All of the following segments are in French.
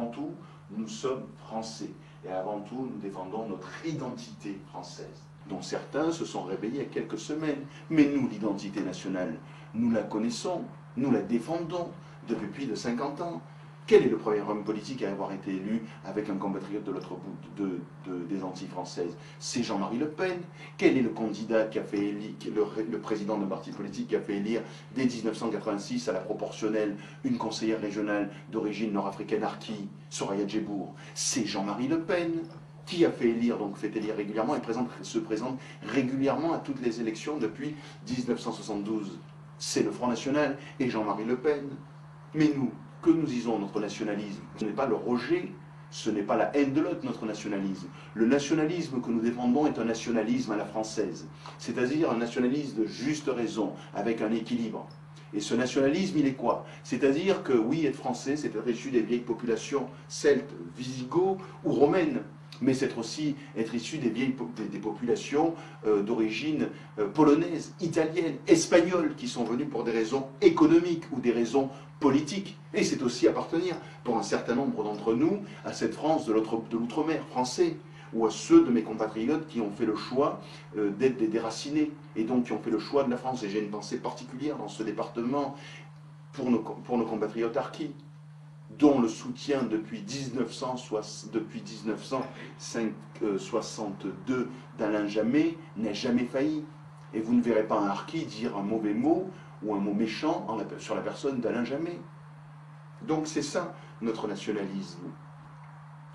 avant tout, nous sommes français. Et avant tout, nous défendons notre identité française, dont certains se sont réveillés il y a quelques semaines. Mais nous, l'identité nationale, nous la connaissons, nous la défendons depuis plus de 50 ans. Quel est le premier homme politique à avoir été élu avec un compatriote de l'autre bout des Antilles françaises? C'est Jean-Marie Le Pen. Quel est le candidat qui a fait élire, le président d'un parti politique qui a fait élire dès 1986 à la proportionnelle une conseillère régionale d'origine nord-africaine Arki, Soraya Djebour? C'est Jean-Marie Le Pen qui a fait élire, donc fait élire régulièrement et se présente régulièrement à toutes les élections depuis 1972. C'est le Front National et Jean-Marie Le Pen. Mais nous, que nous disons notre nationalisme, ce n'est pas le rejet, ce n'est pas la haine de l'autre, notre nationalisme. Le nationalisme que nous défendons est un nationalisme à la française, c'est-à-dire un nationalisme de juste raison, avec un équilibre. Et ce nationalisme, il est quoi? C'est-à-dire que oui, être français, c'est être issu des vieilles populations celtes, visigoths ou romaines, mais c'est aussi être issu des populations d'origine polonaise, italienne, espagnole, qui sont venues pour des raisons économiques ou des raisons politiques. Et c'est aussi appartenir, pour un certain nombre d'entre nous, à cette France de l'outre-mer français, ou à ceux de mes compatriotes qui ont fait le choix d'être des déracinés, et donc qui ont fait le choix de la France. Et j'ai une pensée particulière dans ce département pour nos compatriotes harkis, dont le soutien depuis 1962 d'Alain Jamet n'a jamais failli. Et vous ne verrez pas un harki dire un mauvais mot ou un mot méchant sur la personne d'Alain Jamet. Donc c'est ça notre nationalisme.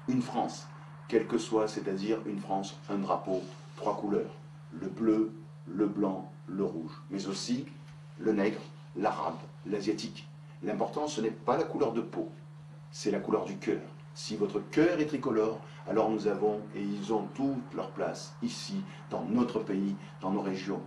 Une France, quelle que soit, c'est-à-dire une France, un drapeau, 3 couleurs, le bleu, le blanc, le rouge, mais aussi le nègre, l'arabe, l'asiatique. L'important, ce n'est pas la couleur de peau, c'est la couleur du cœur. Si votre cœur est tricolore, alors nous avons, et ils ont toute leur place ici, dans notre pays, dans nos régions.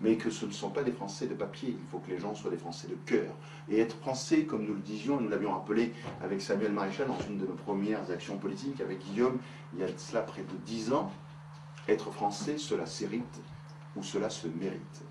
Mais que ce ne sont pas des Français de papier, il faut que les gens soient des Français de cœur. Et être Français, comme nous le disions, nous l'avions rappelé avec Samuel Maréchal dans une de nos premières actions politiques, avec Guillaume, il y a de cela près de 10 ans, être Français, cela s'hérite ou cela se mérite.